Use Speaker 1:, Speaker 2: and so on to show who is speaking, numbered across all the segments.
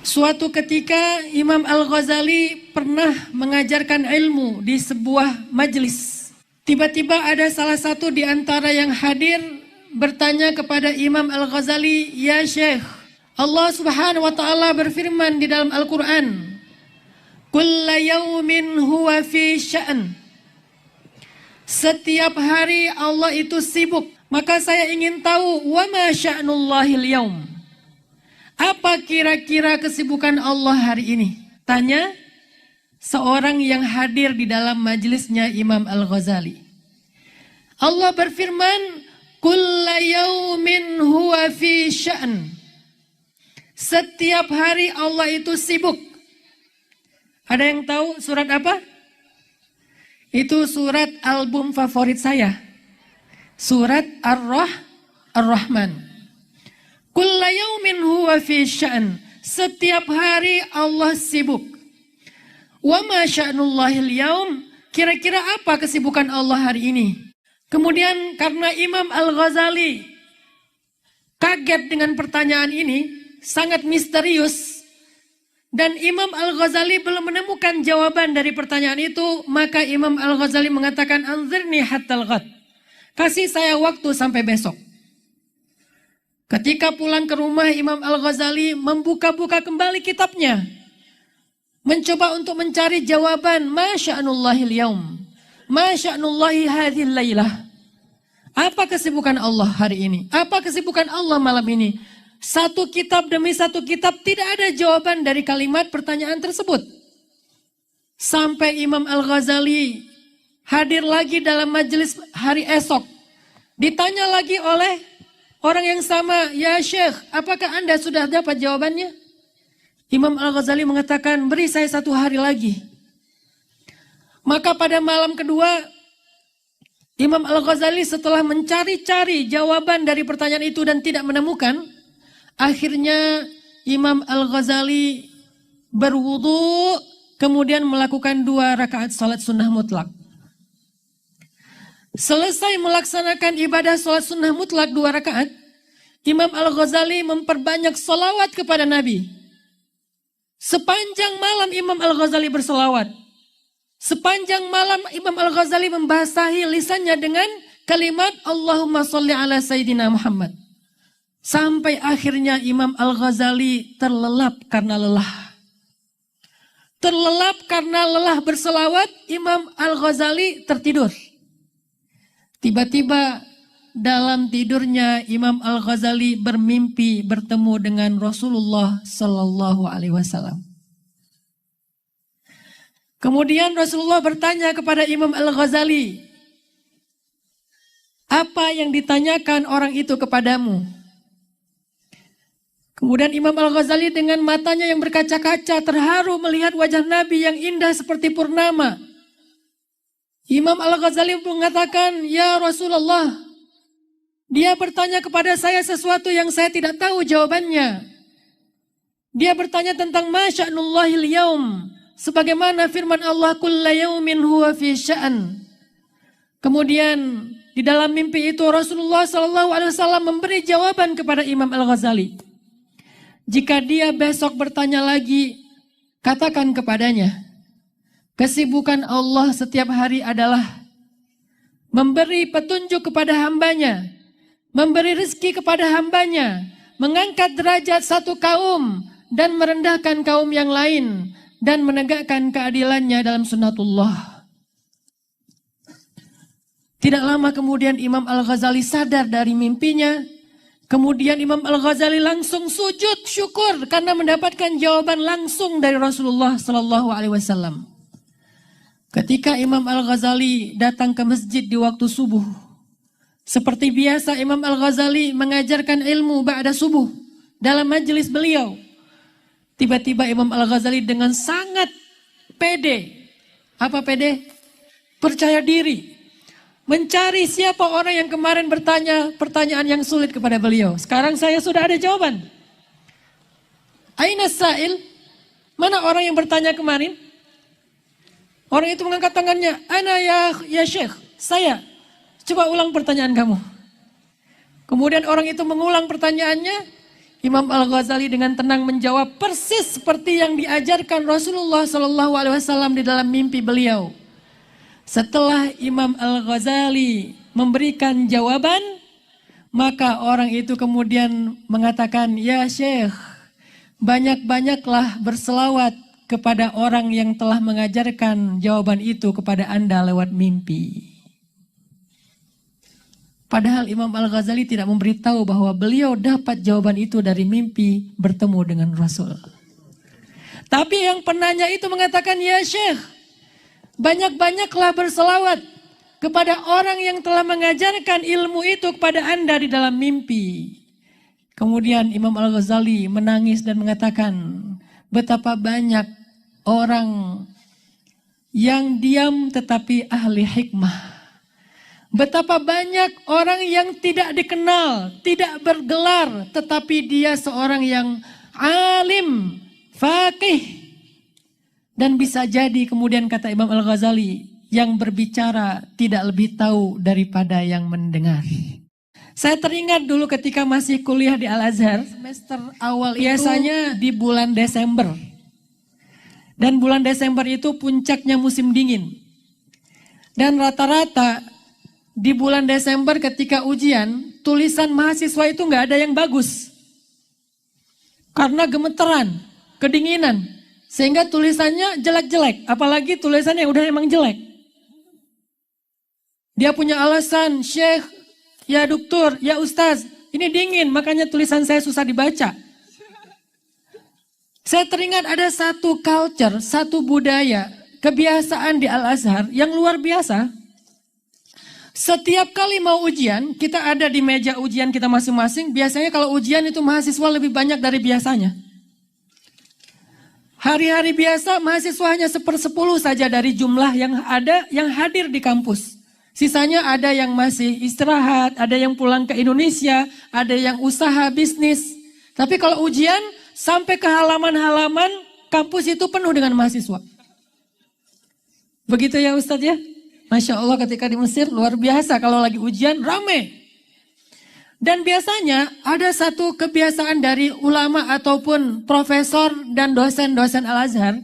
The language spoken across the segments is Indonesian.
Speaker 1: Suatu ketika Imam Al-Ghazali pernah mengajarkan ilmu di sebuah majelis. Tiba-tiba ada salah satu di antara yang hadir bertanya kepada Imam Al-Ghazali, "Ya Syekh, Allah Subhanahu wa taala berfirman di dalam Al-Qur'an, Kulla yaumin huwa fi sya'n." Setiap hari Allah itu sibuk. Maka saya ingin tahu, wa ma sya'nullahil yaum? Apa kira-kira kesibukan Allah hari ini? Tanya seorang yang hadir di dalam majelisnya Imam Al-Ghazali. Allah berfirman, Kulla yaumin huwa fi sya'n. Setiap hari Allah itu sibuk. Ada yang tahu surat apa? Itu surat album favorit saya. Surat Ar-Rahman. Kulla yaumin huwa fi sya'n. Setiap hari Allah sibuk. Wa ma sya'nullahil yaum? Kira-kira apa kesibukan Allah hari ini? Kemudian karena Imam Al-Ghazali kaget dengan pertanyaan ini, sangat misterius, dan Imam Al-Ghazali belum menemukan jawaban dari pertanyaan itu, maka Imam Al-Ghazali mengatakan, Anzirni hattal ghad. Kasih saya waktu sampai besok. Ketika pulang ke rumah, Imam Al-Ghazali membuka-buka kembali kitabnya. Mencoba untuk mencari jawaban, Ma sya'nullahil yaum. Ma sya'nullahi hadhil laylah. Apa kesibukan Allah hari ini? Apa kesibukan Allah malam ini? Satu kitab demi satu kitab tidak ada jawaban dari kalimat pertanyaan tersebut. Sampai Imam Al-Ghazali hadir lagi dalam majelis hari esok. Ditanya lagi oleh orang yang sama, "Ya Syekh, apakah Anda sudah dapat jawabannya?" Imam Al-Ghazali mengatakan, "Beri saya 1 hari lagi." Maka pada malam kedua, Imam Al-Ghazali setelah mencari-cari jawaban dari pertanyaan itu dan tidak menemukan, akhirnya Imam Al-Ghazali berwudu, kemudian melakukan 2 rakaat salat sunnah mutlak. Selesai melaksanakan ibadah salat sunnah mutlak 2 rakaat, Imam Al-Ghazali memperbanyak salawat kepada Nabi. Sepanjang malam Imam Al-Ghazali bersalawat. Sepanjang malam Imam Al-Ghazali membasahi lisannya dengan kalimat Allahumma sholli ala Sayyidina Muhammad. Sampai akhirnya Imam Al-Ghazali terlelap karena lelah. Terlelap karena lelah berselawat, Imam Al-Ghazali tertidur. Tiba-tiba dalam tidurnya Imam Al-Ghazali bermimpi bertemu dengan Rasulullah Sallallahu Alaihi Wasallam. Kemudian Rasulullah bertanya kepada Imam Al-Ghazali, "Apa yang ditanyakan orang itu kepadamu?" Kemudian Imam Al-Ghazali dengan matanya yang berkaca-kaca terharu melihat wajah Nabi yang indah seperti purnama. Imam Al-Ghazali mengatakan, "Ya Rasulullah, dia bertanya kepada saya sesuatu yang saya tidak tahu jawabannya. Dia bertanya tentang ma sya'nullahil yaum, sebagaimana firman Allah, kulla yaumin huwa fi sya'an." Kemudian di dalam mimpi itu Rasulullah SAW memberi jawaban kepada Imam Al-Ghazali. Jika dia besok bertanya lagi, katakan kepadanya, kesibukan Allah setiap hari adalah memberi petunjuk kepada hambanya, memberi rezeki kepada hambanya, mengangkat derajat satu kaum dan merendahkan kaum yang lain, dan menegakkan keadilannya dalam sunnatullah. Tidak lama kemudian Imam Al-Ghazali sadar dari mimpinya. Kemudian Imam Al-Ghazali langsung sujud syukur karena mendapatkan jawaban langsung dari Rasulullah Sallallahu Alaihi Wasallam. Ketika Imam Al-Ghazali datang ke masjid di waktu subuh, seperti biasa Imam Al-Ghazali mengajarkan ilmu ba'da subuh dalam majelis beliau. Tiba-tiba Imam Al-Ghazali dengan sangat pede, apa pede? Percaya diri. Mencari siapa orang yang kemarin bertanya pertanyaan yang sulit kepada beliau. Sekarang saya sudah ada jawaban. Aina sa'il? Mana orang yang bertanya kemarin? Orang itu mengangkat tangannya. Ana ya Syekh, saya. Coba ulang pertanyaan kamu. Kemudian orang itu mengulang pertanyaannya. Imam Al-Ghazali dengan tenang menjawab persis seperti yang diajarkan Rasulullah SAW di dalam mimpi beliau. Setelah Imam Al-Ghazali memberikan jawaban, maka orang itu kemudian mengatakan, "Ya Syekh, banyak-banyaklah berselawat kepada orang yang telah mengajarkan jawaban itu kepada Anda lewat mimpi." Padahal Imam Al-Ghazali tidak memberitahu bahwa beliau dapat jawaban itu dari mimpi bertemu dengan Rasul. Tapi yang penanya itu mengatakan, "Ya Syekh, banyak-banyaklah berselawat kepada orang yang telah mengajarkan ilmu itu kepada Anda di dalam mimpi." Kemudian Imam Al-Ghazali menangis dan mengatakan, betapa banyak orang yang diam tetapi ahli hikmah. Betapa banyak orang yang tidak dikenal, tidak bergelar, tetapi dia seorang yang alim, faqih. Dan bisa jadi kemudian kata Imam Al-Ghazali, yang berbicara tidak lebih tahu daripada yang mendengar. Saya teringat dulu ketika masih kuliah di Al-Azhar, semester awal biasanya di bulan Desember. Dan bulan Desember itu puncaknya musim dingin. Dan rata-rata di bulan Desember ketika ujian, tulisan mahasiswa itu nggak ada yang bagus. Karena gemeteran, kedinginan. Sehingga tulisannya jelek-jelek, apalagi tulisannya udah emang jelek. Dia punya alasan, "Syekh, ya dokter, ya ustaz, ini dingin makanya tulisan saya susah dibaca." Saya teringat ada satu culture, satu budaya, kebiasaan di Al-Azhar yang luar biasa. Setiap kali mau ujian, kita ada di meja ujian kita masing-masing. Biasanya kalau ujian itu mahasiswa lebih banyak dari biasanya. Hari-hari biasa mahasiswa hanya 1/10 saja dari jumlah yang ada yang hadir di kampus. Sisanya ada yang masih istirahat, ada yang pulang ke Indonesia, ada yang usaha bisnis. Tapi kalau ujian sampai ke halaman-halaman kampus itu penuh dengan mahasiswa. Begitu ya Ustadz ya? Masya Allah ketika di Mesir luar biasa kalau lagi ujian rame. Dan biasanya ada satu kebiasaan dari ulama ataupun profesor dan dosen-dosen Al-Azhar.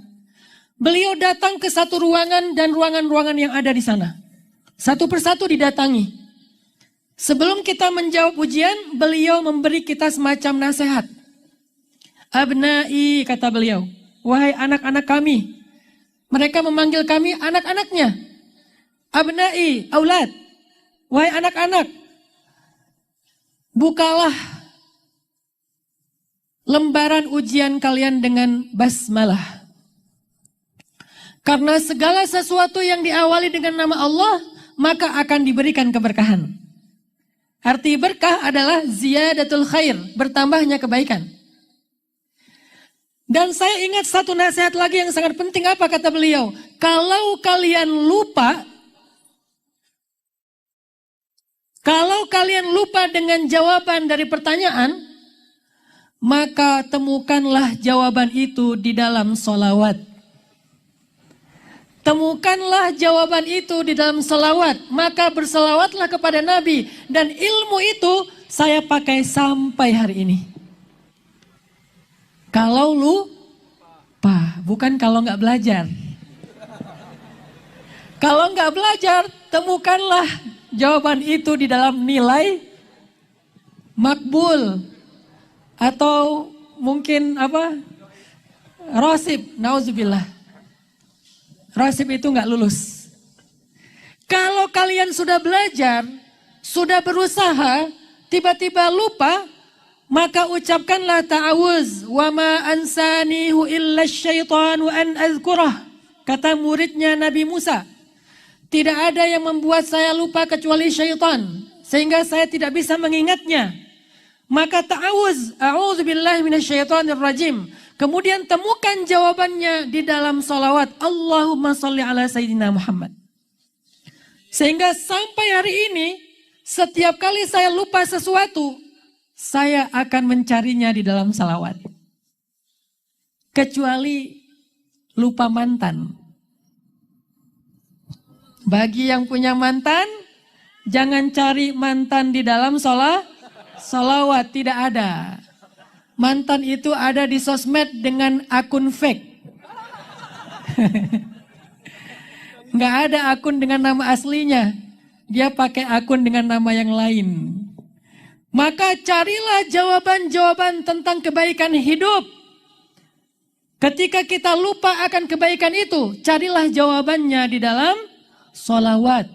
Speaker 1: Beliau datang ke satu ruangan dan ruangan-ruangan yang ada di sana. Satu persatu didatangi. Sebelum kita menjawab ujian, beliau memberi kita semacam nasihat. "Abnai," kata beliau, "wahai anak-anak kami." Mereka memanggil kami anak-anaknya. "Abnai, aulad," wahai anak-anak, bukalah lembaran ujian kalian dengan basmalah. Karena segala sesuatu yang diawali dengan nama Allah, maka akan diberikan keberkahan. Arti berkah adalah ziyadatul khair, bertambahnya kebaikan. Dan saya ingat satu nasihat lagi yang sangat penting, apa kata beliau? Kalau kalian lupa dengan jawaban dari pertanyaan, maka temukanlah jawaban itu di dalam sholawat. Temukanlah jawaban itu di dalam sholawat, maka berselawatlah kepada Nabi. Dan ilmu itu saya pakai sampai hari ini. Kalau lupa, bukan kalau nggak belajar. Kalau nggak belajar, temukanlah jawaban itu di dalam nilai makbul atau mungkin rosib, nauzubillah. Rosib itu nggak lulus. Kalau kalian sudah belajar, sudah berusaha, tiba-tiba lupa, maka ucapkanlah ta'awuz. Wa ma ansanihu illa syaitanu an azkurah. Kata muridnya Nabi Musa. Tidak ada yang membuat saya lupa kecuali syaitan. Sehingga saya tidak bisa mengingatnya. Maka ta'awuz. A'udzubillahi minasyaitonir rajim. Kemudian temukan jawabannya di dalam salawat. Allahumma salli ala Sayyidina Muhammad. Sehingga sampai hari ini, setiap kali saya lupa sesuatu, saya akan mencarinya di dalam salawat. Kecuali lupa mantan. Bagi yang punya mantan, jangan cari mantan di dalam salawat, tidak ada. mantan itu ada di sosmed dengan akun fake. Nggak ada akun dengan nama aslinya. Dia pakai akun dengan nama yang lain. Maka carilah jawaban-jawaban tentang kebaikan hidup. Ketika kita lupa akan kebaikan itu, carilah jawabannya di dalam sholawat.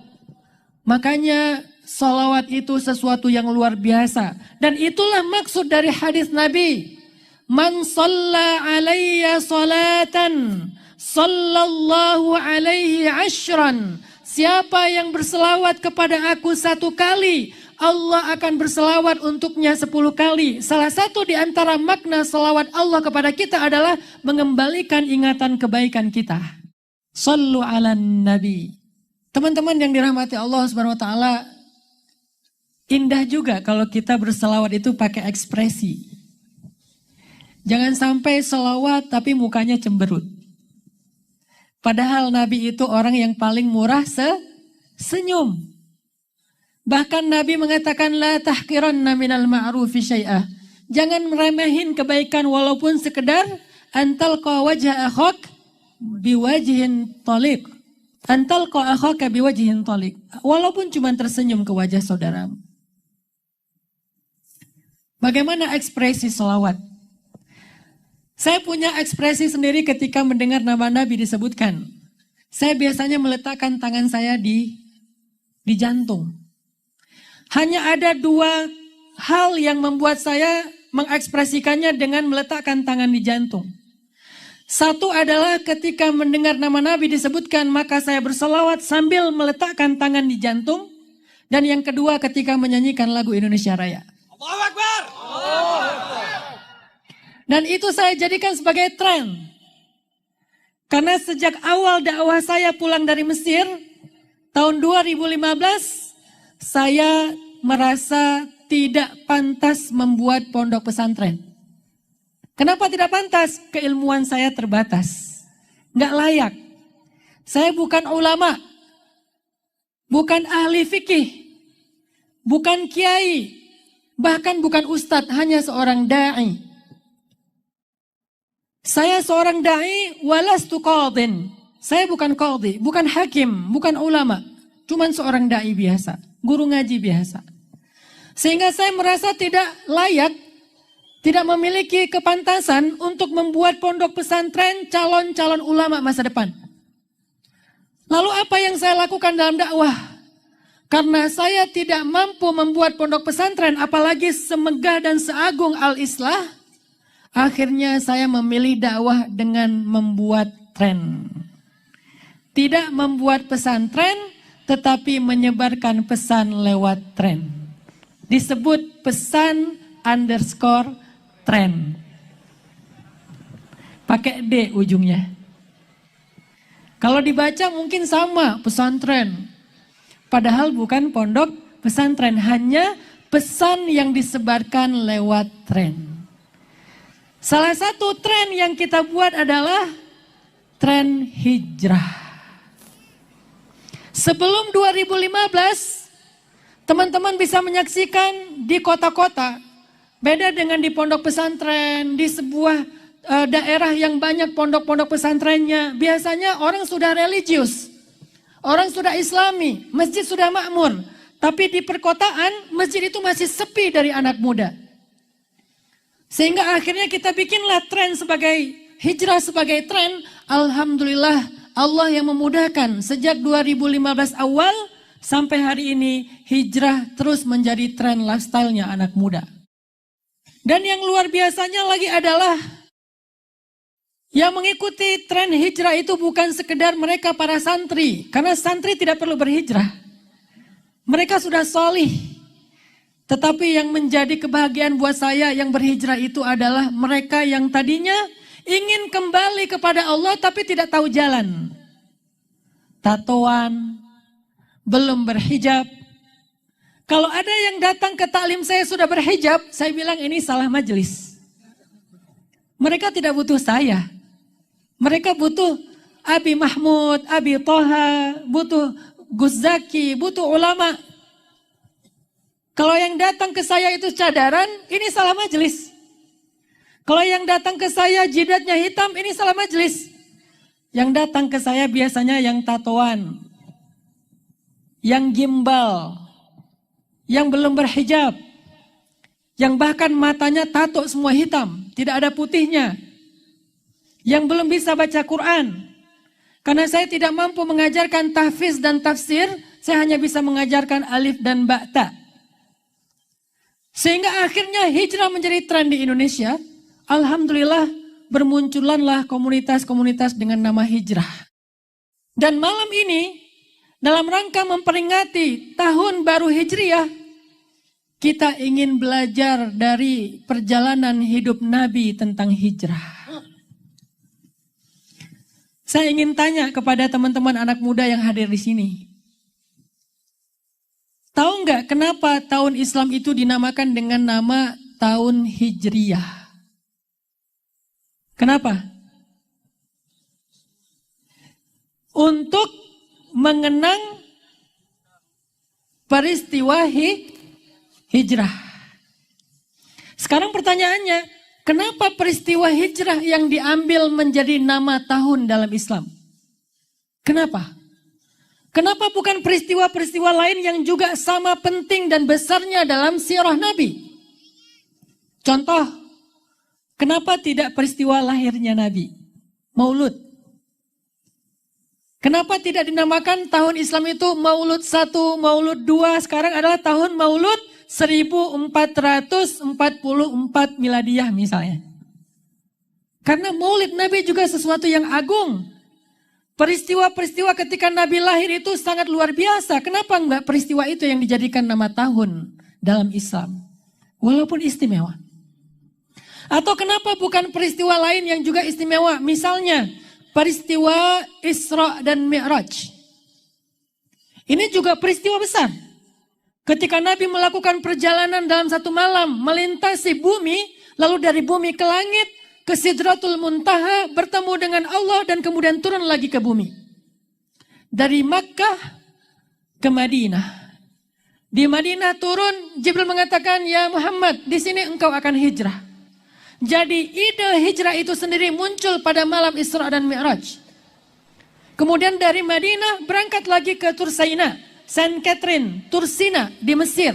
Speaker 1: Makanya sholawat itu sesuatu yang luar biasa. Dan itulah maksud dari hadis Nabi. Man shalla alayya salatan, sallallahu alaihi ashran. Siapa yang berselawat kepada aku 1 kali, Allah akan berselawat untuknya 10 kali. Salah satu di antara makna selawat Allah kepada kita adalah mengembalikan ingatan kebaikan kita. Sallu ala nabi. Teman-teman yang dirahmati Allah Subhanahu wa taala, indah juga kalau kita berselawat itu pakai ekspresi. Jangan sampai selawat tapi mukanya cemberut. Padahal Nabi itu orang yang paling murah senyum. Bahkan Nabi mengatakan la tahqiranna minal ma'rufi syai'ah. Jangan meremehin kebaikan walaupun sekedar antalqa wajha akhak biwajhin taliq. Antalqa akhaka biwajhin taliq. Walaupun cuma tersenyum ke wajah saudaramu. Bagaimana ekspresi selawat? Saya punya ekspresi sendiri ketika mendengar nama Nabi disebutkan. Saya biasanya meletakkan tangan saya di jantung. Hanya ada 2 hal yang membuat saya mengekspresikannya dengan meletakkan tangan di jantung. Satu adalah ketika mendengar nama Nabi disebutkan, maka saya berselawat sambil meletakkan tangan di jantung. Dan yang kedua ketika menyanyikan lagu Indonesia Raya. Allahu Akbar! Dan itu saya jadikan sebagai tren. Karena sejak awal dakwah saya pulang dari Mesir, tahun 2015, saya merasa tidak pantas membuat pondok pesantren. Kenapa tidak pantas? Keilmuan saya terbatas. Nggak layak. Saya bukan ulama. Bukan ahli fikih. Bukan kiai. Bahkan bukan ustadz, hanya seorang da'i. Saya seorang da'i walastu qadhin. Saya bukan qadhi, bukan hakim, bukan ulama. Cuman seorang da'i biasa, guru ngaji biasa. Sehingga saya merasa tidak layak, tidak memiliki kepantasan untuk membuat pondok pesantren calon-calon ulama masa depan. Lalu apa yang saya lakukan dalam dakwah? Karena saya tidak mampu membuat pondok pesantren, apalagi semegah dan seagung Al-Islah, akhirnya saya memilih dakwah dengan membuat tren. Tidak membuat pesantren, tetapi menyebarkan pesan lewat tren. Disebut pesan _tren. Pakai D ujungnya. Kalau dibaca mungkin sama, pesantren. Padahal bukan pondok pesantren, hanya pesan yang disebarkan lewat tren. Salah satu tren yang kita buat adalah tren hijrah. Sebelum 2015, teman-teman bisa menyaksikan di kota-kota. Beda dengan di pondok pesantren, di sebuah daerah yang banyak pondok-pondok pesantrennya. Biasanya orang sudah religius, orang sudah islami, masjid sudah makmur. Tapi di perkotaan, masjid itu masih sepi dari anak muda. Sehingga akhirnya kita bikinlah tren sebagai hijrah sebagai tren. Alhamdulillah Allah yang memudahkan. Sejak 2015 awal sampai hari ini hijrah terus menjadi tren lifestyle-nya anak muda. Dan yang luar biasanya lagi adalah yang mengikuti tren hijrah itu bukan sekedar mereka para santri. Karena santri tidak perlu berhijrah. Mereka sudah solih. Tetapi yang menjadi kebahagiaan buat saya yang berhijrah itu adalah mereka yang tadinya ingin kembali kepada Allah tapi tidak tahu jalan. Tatoan, belum berhijab. Kalau ada yang datang ke taklim saya sudah berhijab, saya bilang ini salah majelis. Mereka tidak butuh saya. Mereka butuh Abi Mahmud, Abi Toha, butuh Gus Zaki, butuh ulama. Kalau yang datang ke saya itu cadaran, ini salah majelis. Kalau yang datang ke saya jidatnya hitam, ini salah majelis. Yang datang ke saya biasanya yang tatoan, yang gimbal, yang belum berhijab, yang bahkan matanya tato semua hitam, tidak ada putihnya, yang belum bisa baca Quran. Karena saya tidak mampu mengajarkan tahfiz dan tafsir, saya hanya bisa mengajarkan alif dan ba ta. Sehingga akhirnya hijrah menjadi tren di Indonesia. Alhamdulillah bermunculanlah komunitas-komunitas dengan nama hijrah. Dan malam ini dalam rangka memperingati tahun baru Hijriah, kita ingin belajar dari perjalanan hidup Nabi tentang hijrah. Saya ingin tanya kepada teman-teman anak muda yang hadir di sini. Tahu nggak kenapa tahun Islam itu dinamakan dengan nama tahun Hijriah? Kenapa? Untuk mengenang peristiwa hijrah. Sekarang pertanyaannya, kenapa peristiwa hijrah yang diambil menjadi nama tahun dalam Islam? Kenapa? Kenapa bukan peristiwa-peristiwa lain yang juga sama penting dan besarnya dalam sirah Nabi? Contoh, kenapa tidak peristiwa lahirnya Nabi? Maulud. Kenapa tidak dinamakan tahun Islam itu Maulud 1, Maulud 2, sekarang adalah tahun Maulud 1444 Miladiyah misalnya. Karena Maulid Nabi juga sesuatu yang agung. Peristiwa-peristiwa ketika Nabi lahir itu sangat luar biasa. Kenapa enggak peristiwa itu yang dijadikan nama tahun dalam Islam? Walaupun istimewa. Atau kenapa bukan peristiwa lain yang juga istimewa? Misalnya peristiwa Isra dan Mi'raj. Ini juga peristiwa besar. Ketika Nabi melakukan perjalanan dalam satu malam, melintasi bumi, lalu dari bumi ke langit, ke Sidratul Muntaha, bertemu dengan Allah dan kemudian turun lagi ke bumi. Dari Makkah ke Madinah. Di Madinah turun, Jibril mengatakan, "Ya Muhammad, di sini engkau akan hijrah." Jadi ide hijrah itu sendiri muncul pada malam Isra dan Mi'raj. Kemudian dari Madinah berangkat lagi ke Tursaina, Saint Catherine, Tursina di Mesir.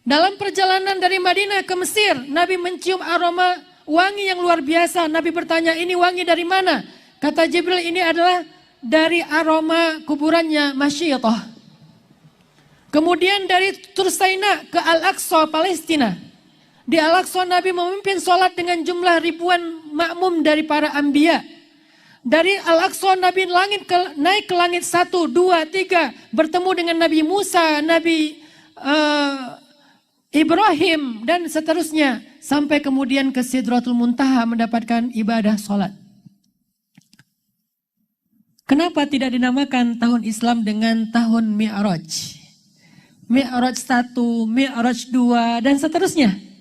Speaker 1: Dalam perjalanan dari Madinah ke Mesir, Nabi mencium aroma wangi yang luar biasa. Nabi bertanya, "Ini wangi dari mana?" Kata Jibril, "Ini adalah dari aroma kuburannya Masyidah." Kemudian dari Tursaina ke Al-Aqsa, Palestina. Di Al-Aqsa Nabi memimpin sholat dengan jumlah ribuan makmum dari para anbiya. Dari Al-Aqsa Nabi naik ke langit 1, 2, 3. Bertemu dengan Nabi Musa, Nabi Ibrahim dan seterusnya. Sampai kemudian ke Sidratul Muntaha mendapatkan ibadah sholat. Kenapa tidak dinamakan tahun Islam dengan tahun Mi'raj? Mi'raj 1, Mi'raj 2 dan seterusnya.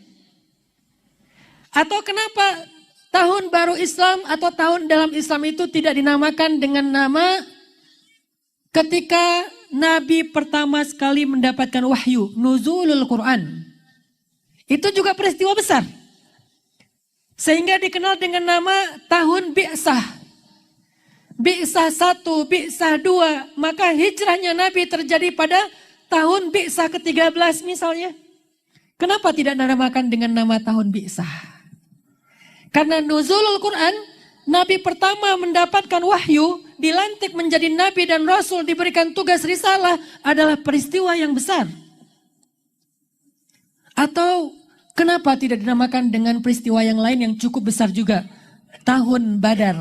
Speaker 1: Atau kenapa tahun baru Islam atau tahun dalam Islam itu tidak dinamakan dengan nama ketika Nabi pertama sekali mendapatkan wahyu, nuzulul Quran. Itu juga peristiwa besar. Sehingga dikenal dengan nama tahun Bi'sah. Bi'sah 1, Bi'sah 2. Maka hijrahnya Nabi terjadi pada tahun Bi'sah ke-13 misalnya. Kenapa tidak dinamakan dengan nama tahun Bi'sah? Karena nuzulul Quran, Nabi pertama mendapatkan wahyu, dilantik menjadi Nabi dan Rasul, diberikan tugas risalah adalah peristiwa yang besar. Atau kenapa tidak dinamakan dengan peristiwa yang lain yang cukup besar juga? Tahun Badar.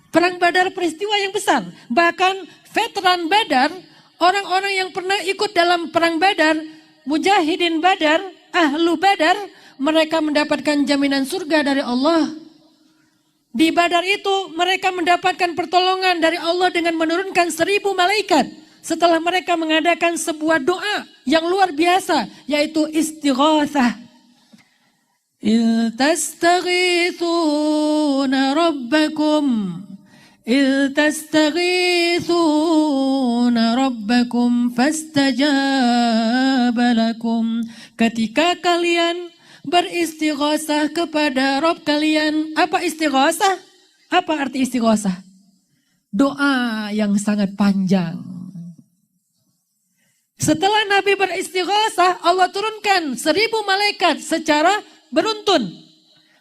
Speaker 1: Perang Badar peristiwa yang besar. Bahkan veteran Badar, orang-orang yang pernah ikut dalam perang Badar, mujahidin Badar, ahlu Badar, mereka mendapatkan jaminan surga dari Allah. Di Badar itu mereka mendapatkan pertolongan dari Allah dengan menurunkan 1000 malaikat. Setelah mereka mengadakan sebuah doa yang luar biasa, yaitu istighatsah. Il tastaghithuna rabbakum. Il tastaghithuna rabbakum fastajaba lakum. Ketika kalian Beristighosah kepada Rob kalian. Apa istighosah? Apa arti istighosah? Doa yang sangat panjang. Setelah Nabi beristighosah, Allah turunkan 1000 malaikat secara beruntun.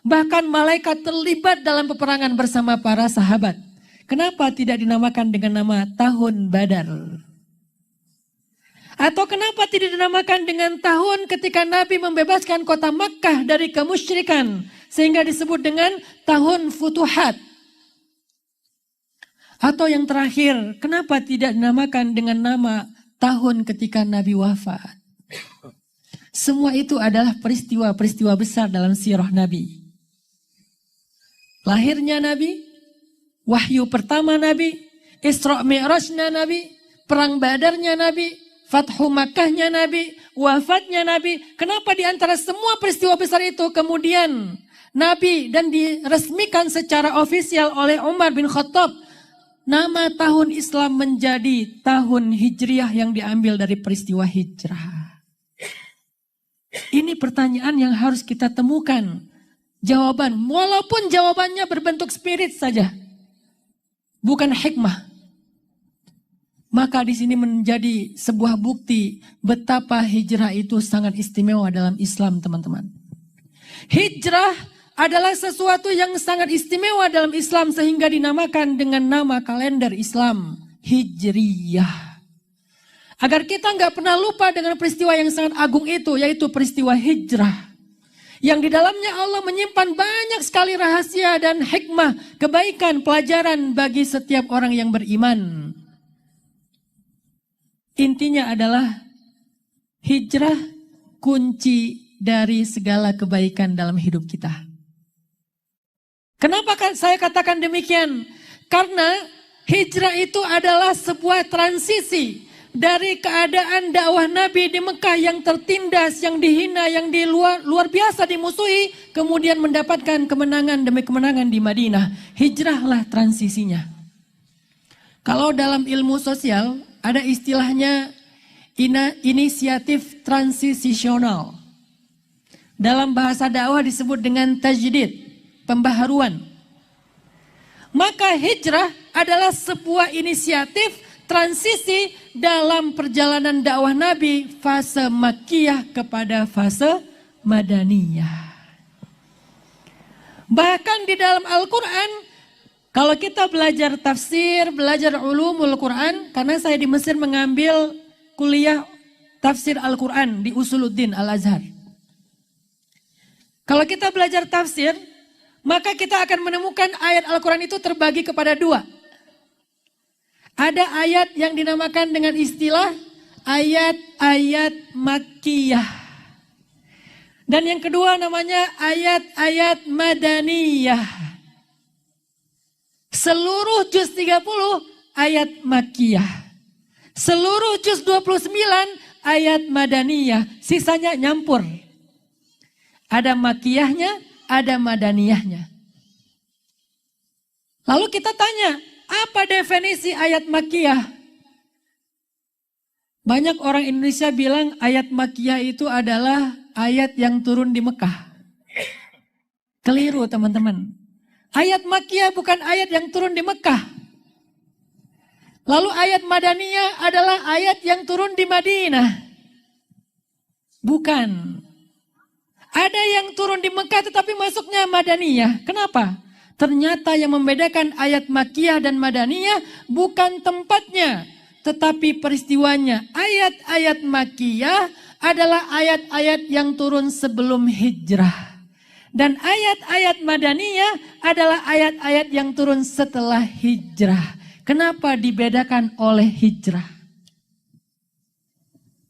Speaker 1: Bahkan malaikat terlibat dalam peperangan bersama para sahabat. Kenapa tidak dinamakan dengan nama tahun Badar? Atau kenapa tidak dinamakan dengan tahun ketika Nabi membebaskan kota Makkah dari kemusyrikan, sehingga disebut dengan tahun Futuhat? Atau yang terakhir, kenapa tidak dinamakan dengan nama tahun ketika Nabi wafat? Semua itu adalah peristiwa-peristiwa besar dalam sirah Nabi. Lahirnya Nabi, wahyu pertama Nabi, Isra Mi'rajnya Nabi, perang Badarnya Nabi, Fathu Makkahnya Nabi, wafatnya Nabi. Kenapa di antara semua peristiwa besar itu kemudian Nabi dan diresmikan secara ofisial oleh Umar bin Khattab, nama tahun Islam menjadi tahun Hijriah yang diambil dari peristiwa hijrah? Ini pertanyaan yang harus kita temukan jawaban, walaupun jawabannya berbentuk spirit saja, bukan hikmah. Maka di sini menjadi sebuah bukti betapa hijrah itu sangat istimewa dalam Islam, teman-teman. Hijrah adalah sesuatu yang sangat istimewa dalam Islam sehingga dinamakan dengan nama kalender Islam, Hijriyah. Agar kita nggak pernah lupa dengan peristiwa yang sangat agung itu, yaitu peristiwa hijrah. Yang di dalamnya Allah menyimpan banyak sekali rahasia dan hikmah, kebaikan, pelajaran bagi setiap orang yang beriman. Intinya adalah hijrah kunci dari segala kebaikan dalam hidup kita. Kenapa saya katakan demikian? Karena hijrah itu adalah sebuah transisi dari keadaan dakwah Nabi di Mekah yang tertindas, yang dihina, yang luar biasa dimusuhi, kemudian mendapatkan kemenangan demi kemenangan di Madinah. Hijrahlah transisinya. Kalau dalam ilmu sosial ada istilahnya inisiatif transisional. Dalam bahasa dakwah disebut dengan tajdid, pembaharuan. Maka hijrah adalah sebuah inisiatif transisi dalam perjalanan dakwah Nabi fase Makkiyah kepada fase Madaniyah. Bahkan di dalam Al-Quran, kalau kita belajar tafsir, belajar ulumul Quran, karena saya di Mesir mengambil kuliah tafsir Al-Quran di Usuluddin Al-Azhar. Kalau kita belajar tafsir, maka kita akan menemukan ayat Al-Quran itu terbagi kepada 2. Ada ayat yang dinamakan dengan istilah ayat-ayat Makkiyah. Dan yang kedua namanya ayat-ayat Madaniyah. Seluruh juz 30 ayat Makkiyah. Seluruh juz 29 ayat Madaniyah. Sisanya nyampur. Ada Makkiyahnya, ada Madaniyahnya. Lalu kita tanya, apa definisi ayat Makkiyah? Banyak orang Indonesia bilang ayat Makkiyah itu adalah ayat yang turun di Mekah. Keliru, teman-teman. Ayat Makkiyah bukan ayat yang turun di Mekah. Lalu ayat Madaniyah adalah ayat yang turun di Madinah. Bukan. Ada yang turun di Mekah tetapi masuknya Madaniyah. Kenapa? Ternyata yang membedakan ayat Makkiyah dan Madaniyah bukan tempatnya, tetapi peristiwanya. Ayat-ayat Makkiyah adalah ayat-ayat yang turun sebelum hijrah. Dan ayat-ayat Madaniyah adalah ayat-ayat yang turun setelah hijrah. Kenapa dibedakan oleh hijrah?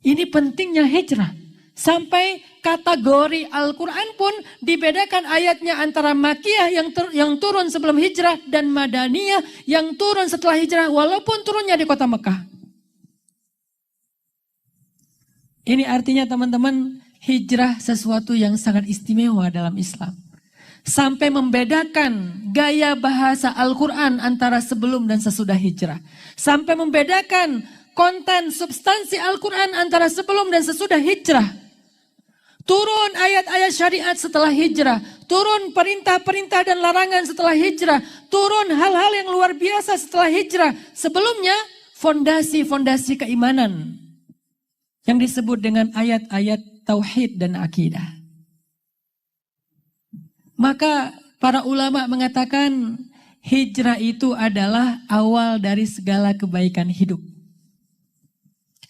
Speaker 1: Ini pentingnya hijrah. Sampai kategori Al-Quran pun dibedakan ayatnya antara Makkiyah yang turun sebelum hijrah dan Madaniyah yang turun setelah hijrah walaupun turunnya di kota Mekah. Ini artinya teman-teman, hijrah sesuatu yang sangat istimewa dalam Islam. Sampai membedakan gaya bahasa Al-Quran antara sebelum dan sesudah hijrah. Sampai membedakan konten substansi Al-Quran antara sebelum dan sesudah hijrah. Turun ayat-ayat syariat setelah hijrah. Turun perintah-perintah dan larangan setelah hijrah. Turun hal-hal yang luar biasa setelah hijrah. Sebelumnya fondasi-fondasi keimanan yang disebut dengan ayat-ayat tauhid dan akidah. Maka para ulama mengatakan hijrah itu adalah awal dari segala kebaikan hidup.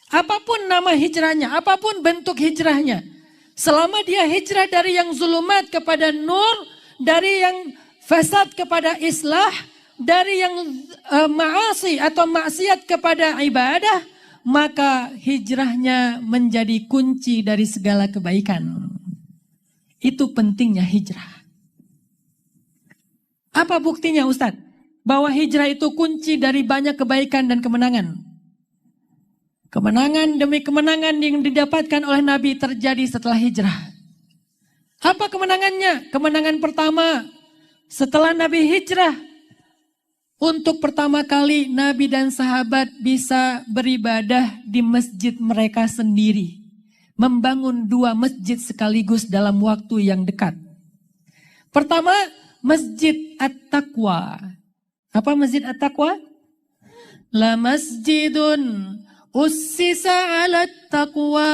Speaker 1: Apapun nama hijrahnya, apapun bentuk hijrahnya, selama dia hijrah dari yang zulumat kepada nur, dari yang fasad kepada islah, dari yang ma'asi atau maksiat kepada ibadah, maka hijrahnya menjadi kunci dari segala kebaikan. Itu pentingnya hijrah. Apa buktinya Ustadz? Bahwa hijrah itu kunci dari banyak kebaikan dan kemenangan. Kemenangan demi kemenangan yang didapatkan oleh Nabi terjadi setelah hijrah. Apa kemenangannya? Kemenangan pertama, setelah Nabi hijrah, untuk pertama kali Nabi dan sahabat bisa beribadah di masjid mereka sendiri. Membangun 2 masjid sekaligus dalam waktu yang dekat. Pertama, Masjid At-Taqwa. Apa Masjid At-Taqwa? La masjidun ussisa 'ala at-taqwa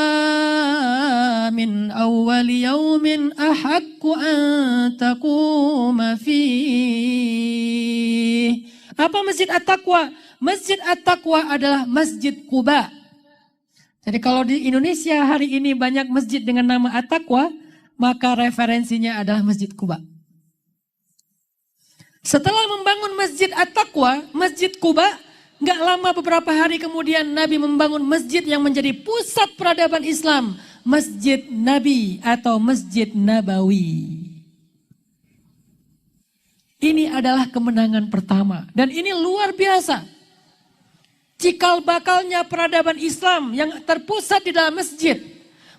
Speaker 1: min awwal yawmin ahaqqu an taquma fihi. Apa Masjid At-Taqwa? Masjid At-Taqwa adalah Masjid Quba. Jadi kalau di Indonesia hari ini banyak masjid dengan nama At-Taqwa, maka referensinya adalah Masjid Quba. Setelah membangun Masjid At-Taqwa, Masjid Quba, gak lama beberapa hari kemudian Nabi membangun masjid yang menjadi pusat peradaban Islam. Masjid Nabi atau Masjid Nabawi. Ini adalah kemenangan pertama. Dan ini luar biasa. Cikal bakalnya peradaban Islam yang terpusat di dalam masjid.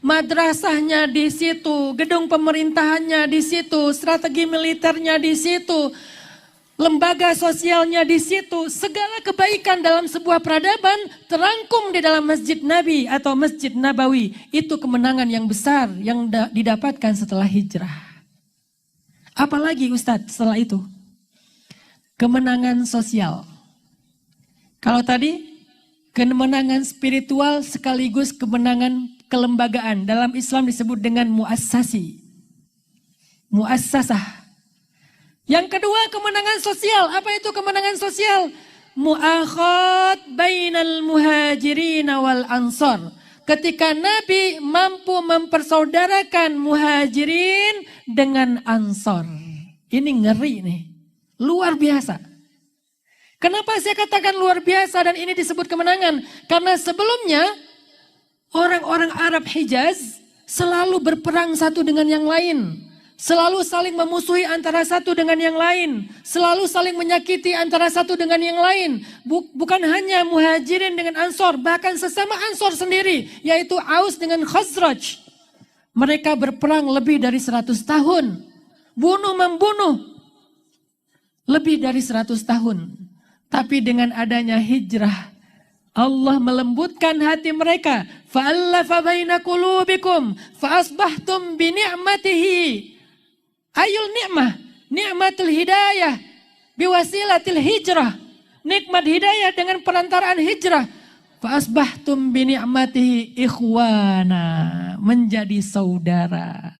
Speaker 1: Madrasahnya di situ, gedung pemerintahannya di situ, strategi militernya di situ, lembaga sosialnya di situ, segala kebaikan dalam sebuah peradaban terangkum di dalam Masjid Nabi atau Masjid Nabawi. Itu kemenangan yang besar yang didapatkan setelah hijrah. Apalagi Ustadz setelah itu? Kemenangan sosial. Kalau tadi kemenangan spiritual sekaligus kemenangan kelembagaan. Dalam Islam disebut dengan muassasi. Muassasah. Yang kedua kemenangan sosial. Apa itu kemenangan sosial? Mu'akhat bainal muhajirin wal ansor. Ketika Nabi mampu mempersaudarakan muhajirin dengan ansor. Ini ngeri nih. Luar biasa. Kenapa saya katakan luar biasa dan ini disebut kemenangan? Karena sebelumnya orang-orang Arab Hijaz selalu berperang satu dengan yang lain. Selalu saling memusuhi antara satu dengan yang lain. Selalu saling menyakiti antara satu dengan yang lain. Bukan hanya muhajirin dengan ansor. Bahkan sesama ansor sendiri. Yaitu Aus dengan Khazraj. Mereka berperang lebih dari 100 tahun. Bunuh-membunuh. Lebih dari 100 tahun. Tapi dengan adanya hijrah. Allah melembutkan hati mereka. Fa'allafa baina qulubikum. Fa'asbahtum bini'matihi. Ayul ni'mah, ni'matul hidayah, biwasilatil hijrah. Nikmat hidayah dengan perantaraan hijrah. Fa'asbahtum bini'matihi ikhwana, menjadi saudara.